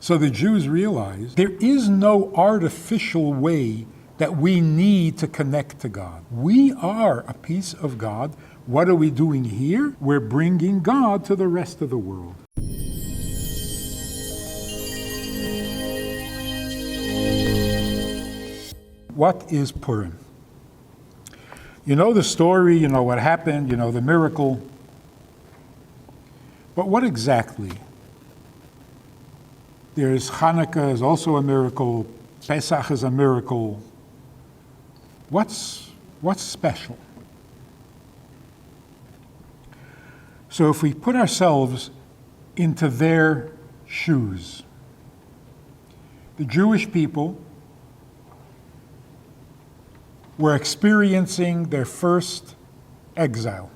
So the Jews realized there is no artificial way that we need to connect to God. We are a piece of God. What are we doing here? We're bringing God to the rest of the world. What is Purim? You know the story, you know what happened, you know the miracle. But what exactly? There's Hanukkah is also a miracle. Pesach is a miracle. What's special? So if we put ourselves into their shoes, the Jewish people were experiencing their first exile.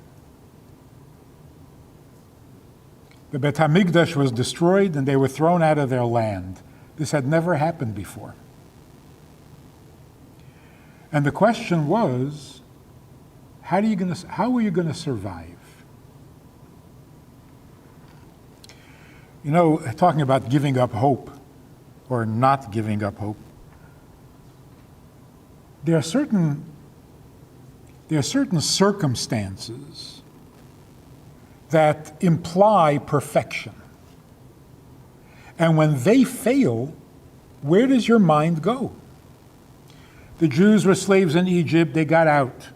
The Beit HaMikdash was destroyed and they were thrown out of their land. This had never happened before. And the question was, how are you going to survive? You know, talking about giving up hope or not giving up hope, there are certain circumstances that imply perfection. And when they fail, where does your mind go? The Jews were slaves in Egypt, they got out.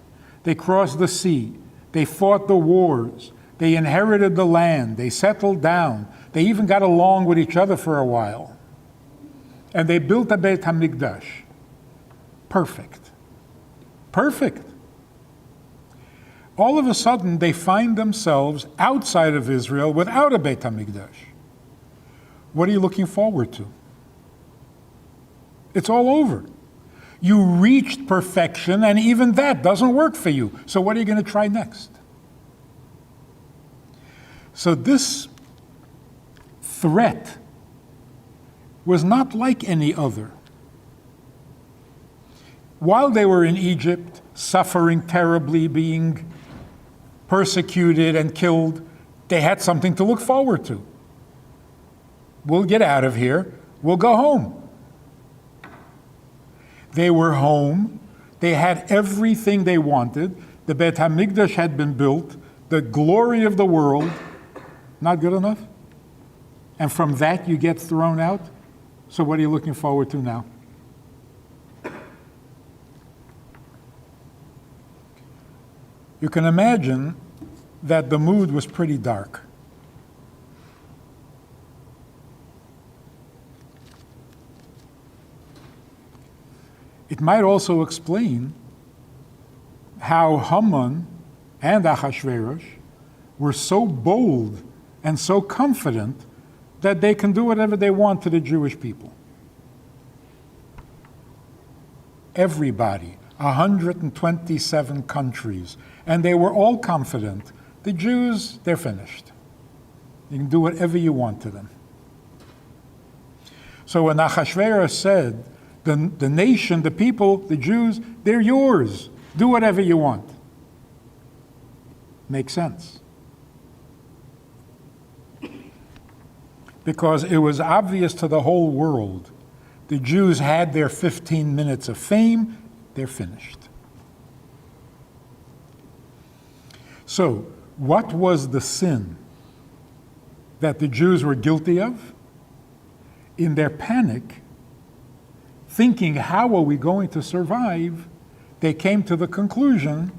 They crossed the sea, they fought the wars, they inherited the land, they settled down, they even got along with each other for a while. And they built a Beit HaMikdash. Perfect. Perfect. All of a sudden, they find themselves outside of Israel without a Beit HaMikdash. What are you looking forward to? It's all over. You reached perfection, and even that doesn't work for you. So what are you going to try next? So this threat was not like any other. While they were in Egypt, suffering terribly, being persecuted and killed, they had something to look forward to. We'll get out of here, we'll go home. They were home, they had everything they wanted, the Beit HaMikdash had been built, the glory of the world, not good enough? And from that you get thrown out? So what are you looking forward to now? You can imagine that the mood was pretty dark. It might also explain how Haman and Achashverosh were so bold and so confident that they can do whatever they want to the Jewish people. Everybody, 127 countries, and they were all confident. The Jews, they're finished. You can do whatever you want to them. So when Achashverosh said, the nation, the people, the Jews, they're yours. Do whatever you want. Makes sense. Because it was obvious to the whole world, the Jews had their 15 minutes of fame, they're finished. So, what was the sin that the Jews were guilty of? In their panic, thinking, how are we going to survive? They came to the conclusion,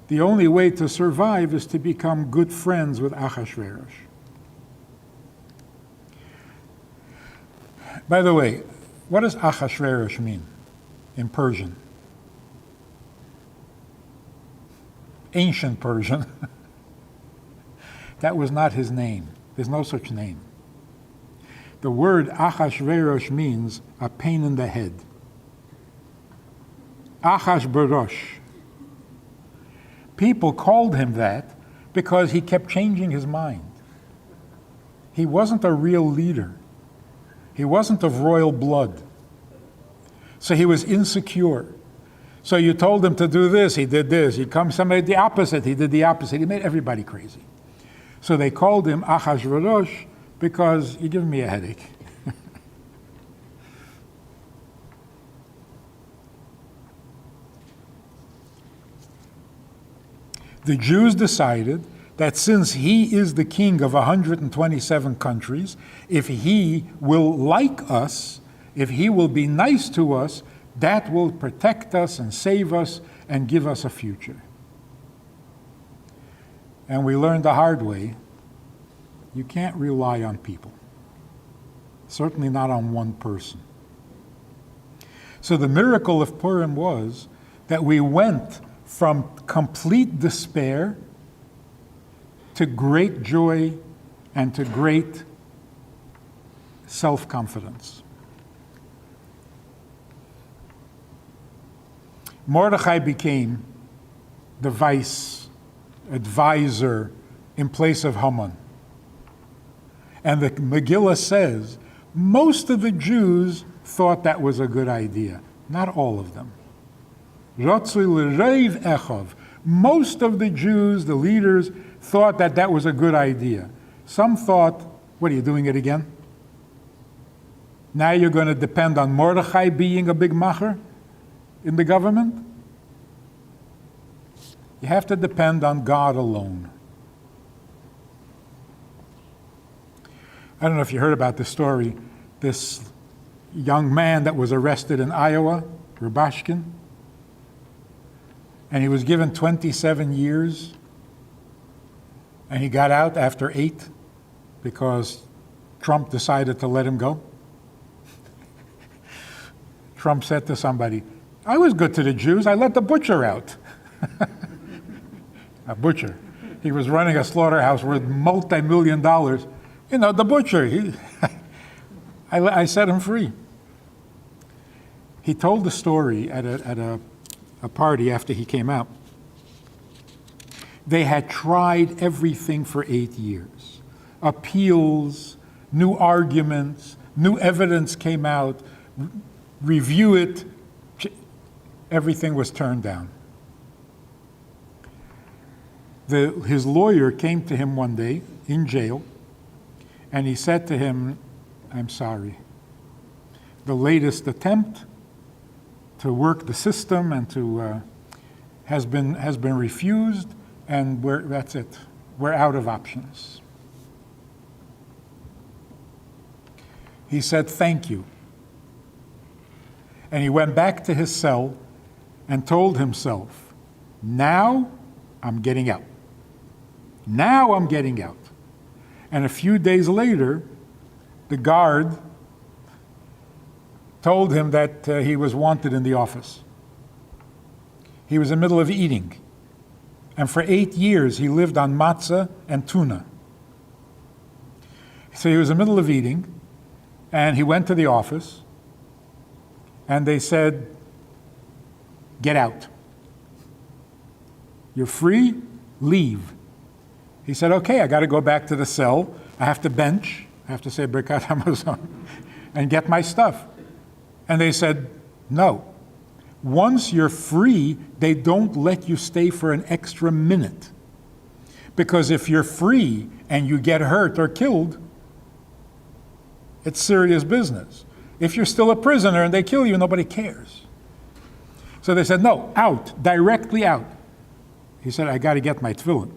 the only way to survive is to become good friends with Achashverosh. By the way, what does Achashverosh mean in Persian? Ancient Persian. That was not his name. There's no such name. The word Achashverosh means a pain in the head. Achash Barosh. People called him that because he kept changing his mind. He wasn't a real leader. He wasn't of royal blood. So he was insecure. So you told him to do this, he did this. He comes, somebody the opposite, he did the opposite. He made everybody crazy. So they called him Achashverosh because you're giving me a headache. The Jews decided that since he is the king of 127 countries, if he will like us, if he will be nice to us, that will protect us and save us and give us a future. And we learned the hard way, you can't rely on people. Certainly not on one person. So the miracle of Purim was that we went from complete despair to great joy and to great self-confidence. Mordechai became the vice advisor in place of Haman. And the Megillah says most of the Jews thought that was a good idea. Not all of them. Most of the Jews, the leaders, thought that that was a good idea. Some thought, what are you doing it again? Now you're going to depend on Mordechai being a big macher in the government? You have to depend on God alone. I don't know if you heard about this story. This young man that was arrested in Iowa, Rubashkin, and he was given 27 years, and he got out after 8 because Trump decided to let him go. Trump said to somebody, I was good to the Jews, I let the butcher out. A butcher. He was running a slaughterhouse worth multi-million dollars. You know, the butcher, I set him free. He told the story at a party after he came out. They had tried everything for 8 years. Appeals, new arguments, new evidence came out, review it, everything was turned down. His lawyer came to him one day in jail, and he said to him, I'm sorry. The latest attempt to work the system and to has been refused, and that's it. We're out of options. He said, thank you. And he went back to his cell and told himself, now I'm getting out. Now I'm getting out. And a few days later, the guard told him that he was wanted in the office. He was in the middle of eating. And for 8 years, he lived on matzah and tuna. So he was in the middle of eating, and he went to the office, and they said, get out. You're free, leave. He said, okay, I got to go back to the cell. I have to bench. I have to say Birkat Hamazon and get my stuff. And they said, no. Once you're free, they don't let you stay for an extra minute. Because if you're free and you get hurt or killed, it's serious business. If you're still a prisoner and they kill you, nobody cares. So they said, no, out, directly out. He said, I got to get my tefillin.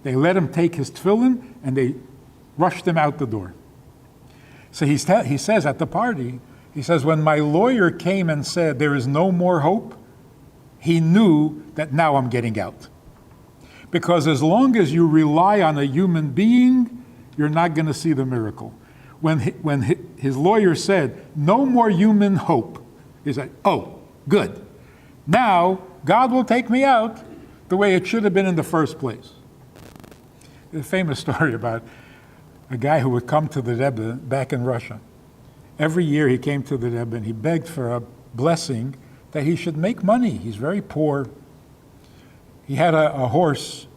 They let him take his tefillin, and they rushed him out the door. So he says at the party, he says, when my lawyer came and said there is no more hope, he knew that now I'm getting out. Because as long as you rely on a human being, you're not going to see the miracle. When his lawyer said, no more human hope, he said, oh, good. Now, God will take me out the way it should have been in the first place. There's a famous story about a guy who would come to the Rebbe back in Russia. Every year he came to the Rebbe and he begged for a blessing that he should make money. He's very poor. He had a horse,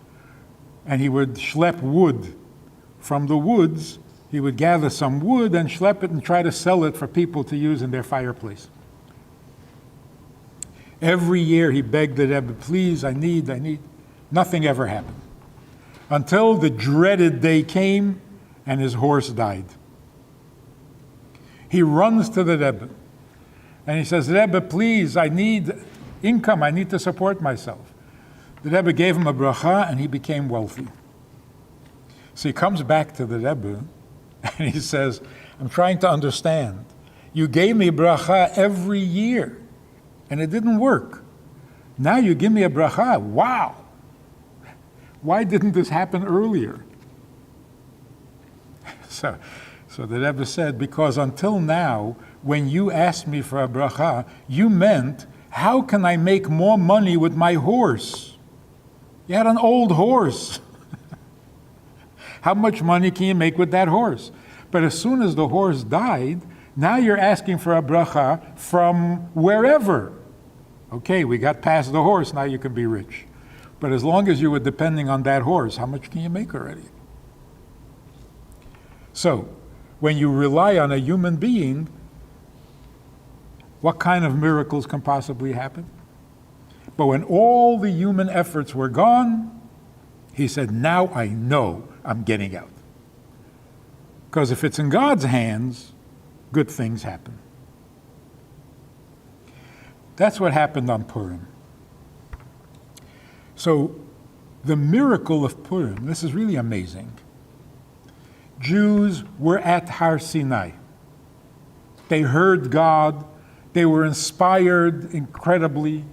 and he would schlep wood. From the woods, he would gather some wood and schlep it and try to sell it for people to use in their fireplace. Every year he begged the Rebbe, please, I need. Nothing ever happened. Until the dreaded day came and his horse died. He runs to the Rebbe and he says, Rebbe, please, I need income. I need to support myself. The Rebbe gave him a bracha and he became wealthy. So he comes back to the Rebbe and he says, I'm trying to understand. You gave me bracha every year and it didn't work. Now you give me a bracha. Wow. Why didn't this happen earlier? So the Rebbe said, because until now, when you asked me for a bracha, you meant, how can I make more money with my horse? You had an old horse. How much money can you make with that horse? But as soon as the horse died, now you're asking for a bracha from wherever. Okay, we got past the horse, now you can be rich. But as long as you were depending on that horse, how much can you make already? So, when you rely on a human being, what kind of miracles can possibly happen? But when all the human efforts were gone, he said, now I know I'm getting out. Because if it's in God's hands, good things happen. That's what happened on Purim. So, the miracle of Purim, this is really amazing. Jews were at Har Sinai. They heard God. They were inspired incredibly.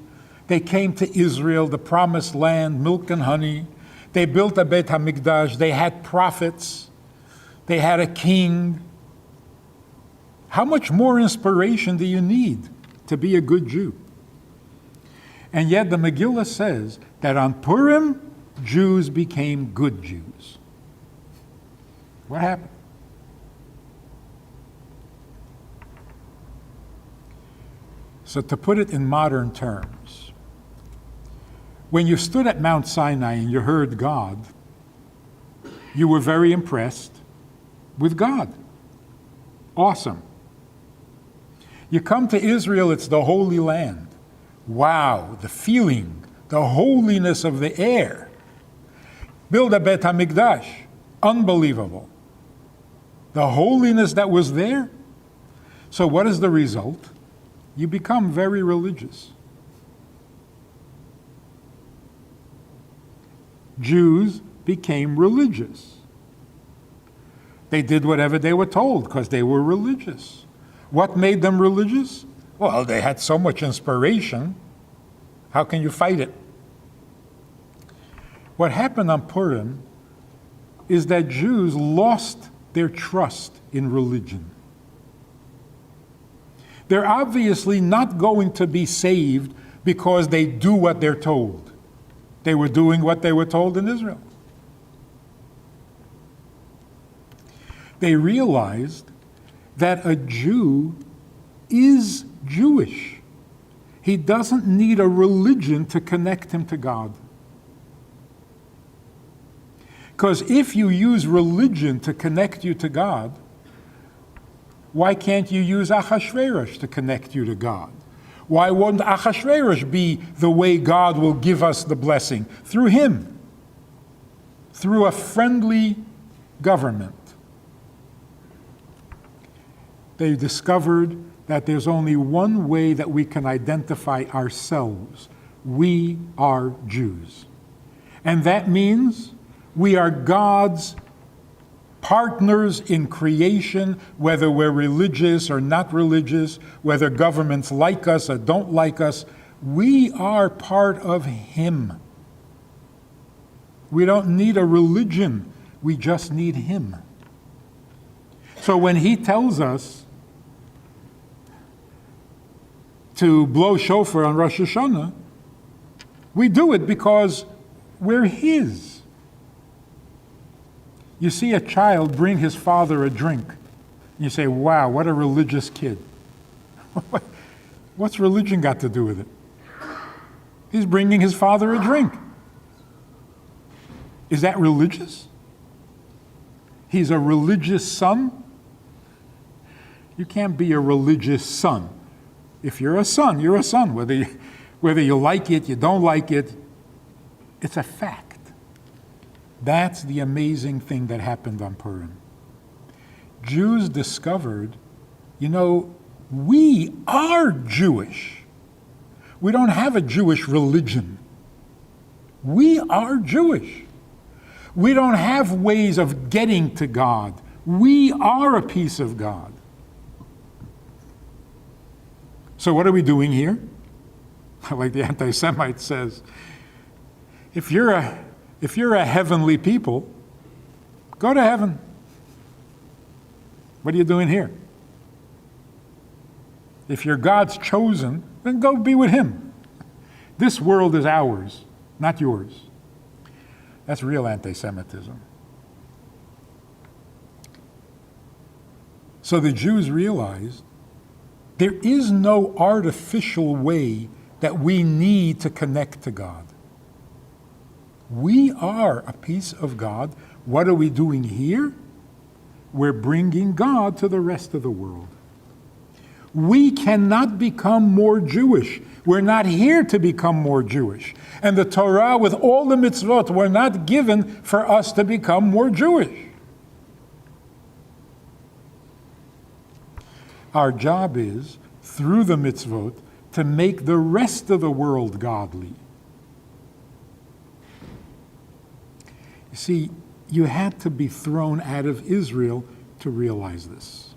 They came to Israel, the promised land, milk and honey. They built a Beit HaMikdash. They had prophets. They had a king. How much more inspiration do you need to be a good Jew? And yet the Megillah says that on Purim, Jews became good Jews. What happened? So to put it in modern terms, when you stood at Mount Sinai and you heard God, you were very impressed with God. Awesome. You come to Israel, it's the Holy Land. Wow, the feeling, the holiness of the air. Build a Beit HaMikdash. Unbelievable. The holiness that was there. So what is the result? You become very religious. Jews became religious. They did whatever they were told because they were religious. What made them religious? Well, they had so much inspiration. How can you fight it? What happened on Purim is that Jews lost their trust in religion. They're obviously not going to be saved because they do what they're told. They were doing what they were told in Israel. They realized that a Jew is Jewish. He doesn't need a religion to connect him to God. Because if you use religion to connect you to God, why can't you use Achashverosh to connect you to God? Why wouldn't Achashverosh be the way God will give us the blessing? Through him. Through a friendly government. They discovered that there's only one way that we can identify ourselves. We are Jews. And that means we are God's partners in creation, whether we're religious or not religious, whether governments like us or don't like us. We are part of Him. We don't need a religion. We just need Him. So when He tells us to blow shofar on Rosh Hashanah, we do it because we're His. You see a child bring his father a drink. You say, wow, what a religious kid. What's religion got to do with it? He's bringing his father a drink. Is that religious? He's a religious son? You can't be a religious son. If you're a son, you're a son. Whether you like it, you don't like it, it's a fact. That's the amazing thing that happened on Purim. Jews discovered, we are Jewish. We don't have a Jewish religion. We are Jewish. We don't have ways of getting to God. We are a piece of God. So what are we doing here? Like the anti-Semite says, if you're a heavenly people, go to heaven. What are you doing here? If you're God's chosen, then go be with him. This world is ours, not yours. That's real anti-Semitism. So the Jews realized there is no artificial way that we need to connect to God. We are a piece of God. What are we doing here? We're bringing God to the rest of the world. We cannot become more Jewish. We're not here to become more Jewish. And the Torah, with all the mitzvot, were not given for us to become more Jewish. Our job is, through the mitzvot, to make the rest of the world godly. You see, you had to be thrown out of Israel to realize this.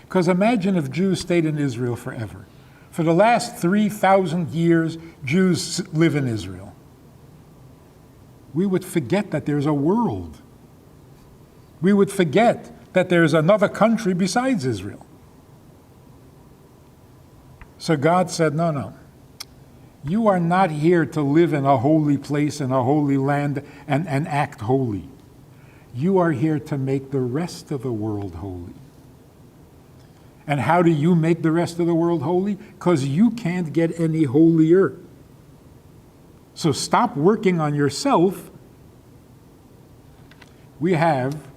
Because imagine if Jews stayed in Israel forever. For the last 3,000 years, Jews live in Israel. We would forget that there's a world. We would forget that there's another country besides Israel. So God said, no. You are not here to live in a holy place, in a holy land, and act holy. You are here to make the rest of the world holy. And how do you make the rest of the world holy? Because you can't get any holier. So stop working on yourself. We have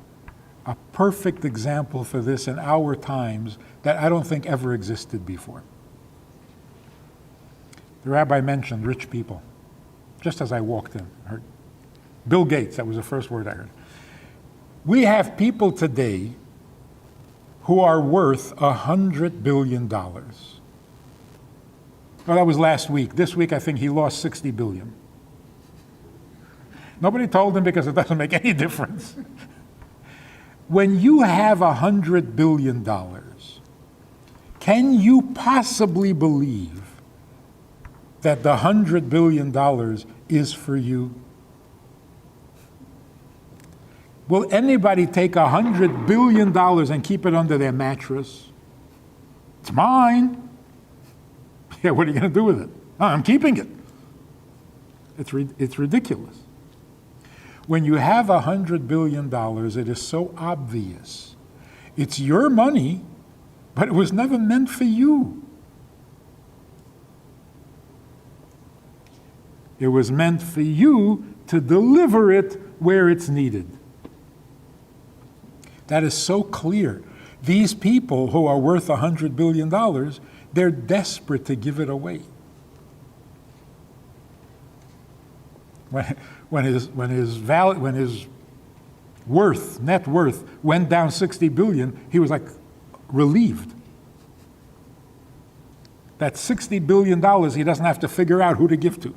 a perfect example for this in our times that I don't think ever existed before. The rabbi mentioned rich people, just as I walked in. I heard Bill Gates, that was the first word I heard. We have people today who are worth $100 billion. Well, that was last week. This week, I think he lost $60 billion. Nobody told him because it doesn't make any difference. When you have $100 billion, can you possibly believe that the $100 billion is for you? Will anybody take $100 billion and keep it under their mattress? It's mine. Yeah, what are you going to do with it? Oh, I'm keeping it. It's ridiculous. When you have $100 billion, it is so obvious. It's your money, but it was never meant for you. It was meant for you to deliver it where it's needed. That is so clear. These people who are worth $100 billion, they're desperate to give it away. When his net worth went down $60 billion, he was like relieved. That $60 billion, he doesn't have to figure out who to give to.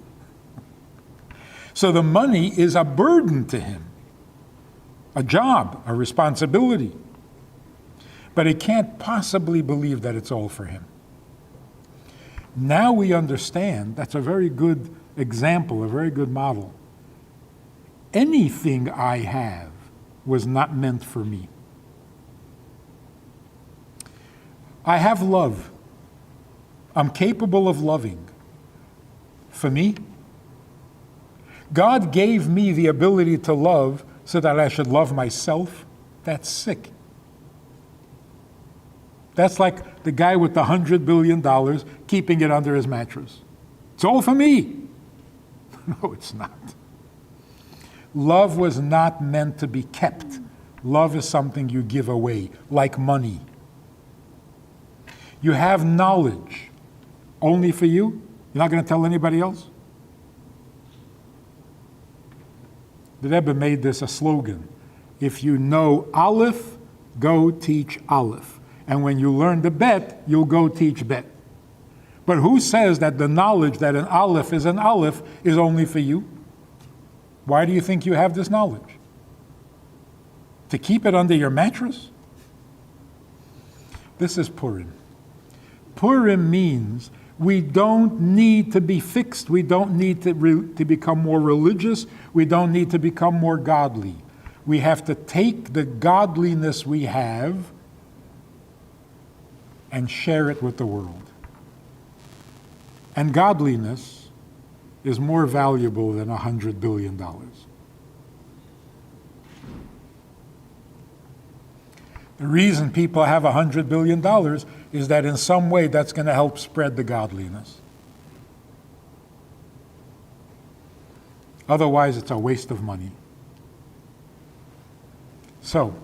So the money is a burden to him, a job, a responsibility. But he can't possibly believe that it's all for him. Now we understand that's a very good example, a very good model. Anything I have was not meant for me. I have love. I'm capable of loving. For me, God gave me the ability to love so that I should love myself. That's sick. That's like the guy with the $100 billion keeping it under his mattress. It's all for me. No, it's not. Love was not meant to be kept. Love is something you give away, like money. You have knowledge only for you. You're not going to tell anybody else? The Rebbe made this a slogan. If you know Aleph, go teach Aleph. And when you learn the Bet, you'll go teach Bet. But who says that the knowledge that an Aleph is only for you? Why do you think you have this knowledge? To keep it under your mattress? This is Purim. Purim means we don't need to be fixed. We don't need to become more religious. We don't need to become more godly. We have to take the godliness we have and share it with the world. And godliness is more valuable than $100 billion. The reason people have $100 billion is that in some way that's going to help spread the godliness. Otherwise, it's a waste of money. So,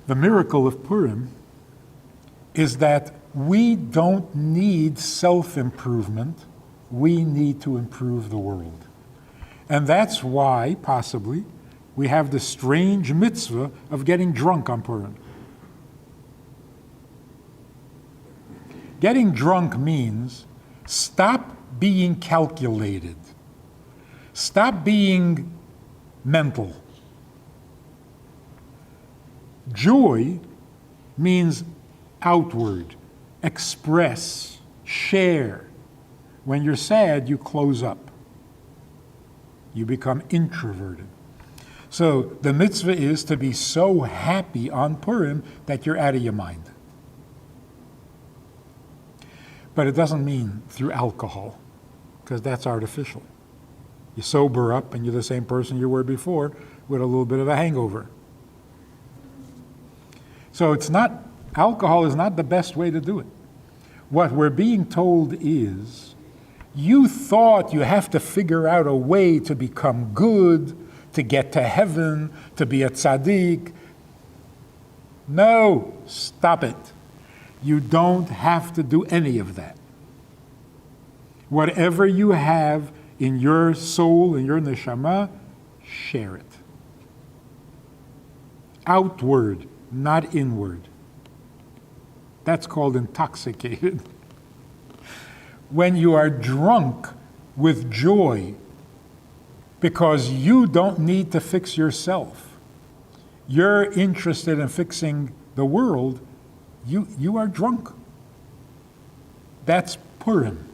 the miracle of Purim is that we don't need self-improvement, we need to improve the world. And that's why, possibly, we have the strange mitzvah of getting drunk on Purim. Getting drunk means stop being calculated. Stop being mental. Joy means outward, express, share. When you're sad, you close up. You become introverted. So the mitzvah is to be so happy on Purim that you're out of your mind. But it doesn't mean through alcohol, because that's artificial. You sober up and you're the same person you were before with a little bit of a hangover. So alcohol is not the best way to do it. What we're being told is, you thought you have to figure out a way to become good, to get to heaven, to be a tzaddik. No, stop it. You don't have to do any of that. Whatever you have in your soul, in your neshama, share it. Outward, not inward. That's called intoxicated. When you are drunk with joy, because you don't need to fix yourself, you're interested in fixing the world, you are drunk. That's Purim.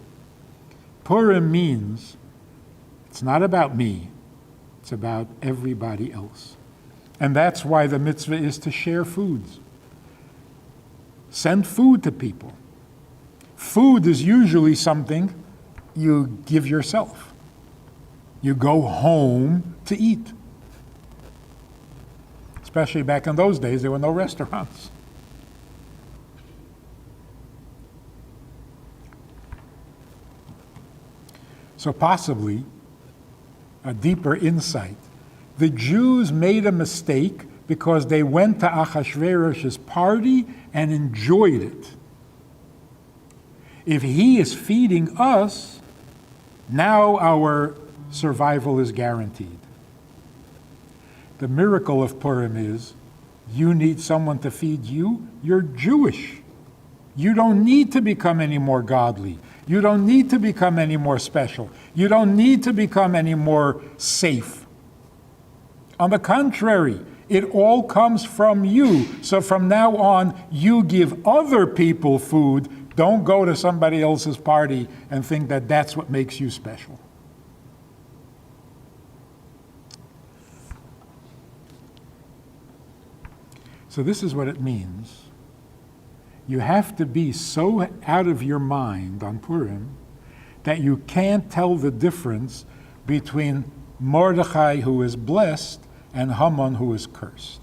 Purim means it's not about me, it's about everybody else. And that's why the mitzvah is to share foods. Send food to people. Food is usually something you give yourself. You go home to eat. Especially back in those days, there were no restaurants. So possibly, a deeper insight. The Jews made a mistake because they went to Achashverosh's party and enjoyed it. If he is feeding us, now our survival is guaranteed. The miracle of Purim is, you need someone to feed you, you're Jewish. You don't need to become any more godly. You don't need to become any more special. You don't need to become any more safe. On the contrary, it all comes from you. So from now on, you give other people food. Don't go to somebody else's party and think that that's what makes you special. So this is what it means. You have to be so out of your mind on Purim that you can't tell the difference between Mordechai, who is blessed, and Haman, who is cursed.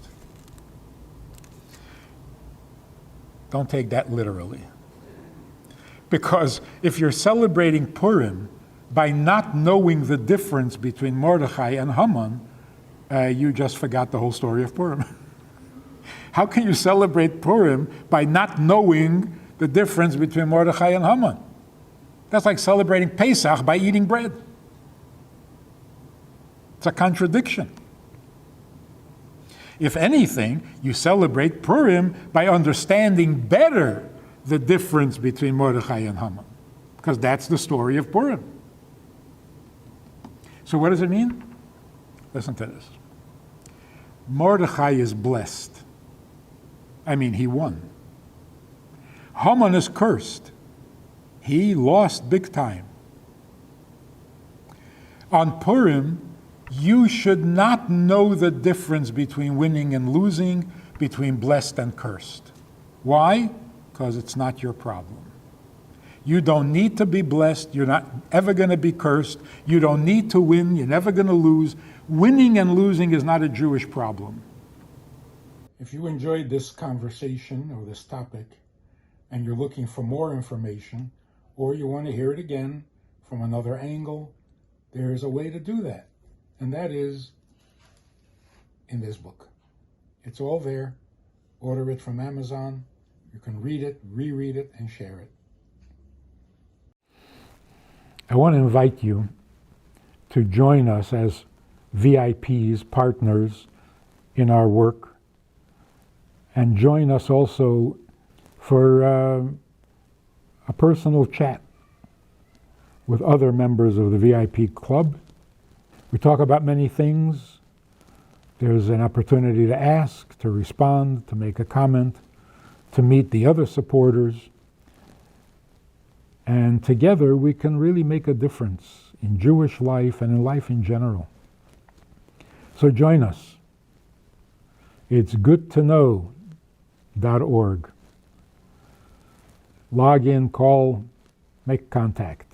Don't take that literally. Because if you're celebrating Purim by not knowing the difference between Mordechai and Haman, you just forgot the whole story of Purim. How can you celebrate Purim by not knowing the difference between Mordechai and Haman? That's like celebrating Pesach by eating bread. It's a contradiction. If anything, you celebrate Purim by understanding better the difference between Mordechai and Haman, because that's the story of Purim. So what does it mean? Listen to this. Mordechai is blessed. I mean, he won. Haman is cursed. He lost big time. On Purim, you should not know the difference between winning and losing, between blessed and cursed. Why? Because it's not your problem. You don't need to be blessed. You're not ever going to be cursed. You don't need to win. You're never going to lose. Winning and losing is not a Jewish problem. If you enjoyed this conversation or this topic, and you're looking for more information, or you want to hear it again from another angle, there's a way to do that. And that is in this book. It's all there. Order it from Amazon. You can read it, reread it, and share it. I want to invite you to join us as VIPs, partners in our work, and join us also for a personal chat with other members of the VIP club. We talk about many things. There's an opportunity to ask, to respond, to make a comment, to meet the other supporters. And together we can really make a difference in Jewish life and in life in general. So join us. It's goodtoknow.org. Log in, call, make contact,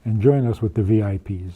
and join us with the VIPs.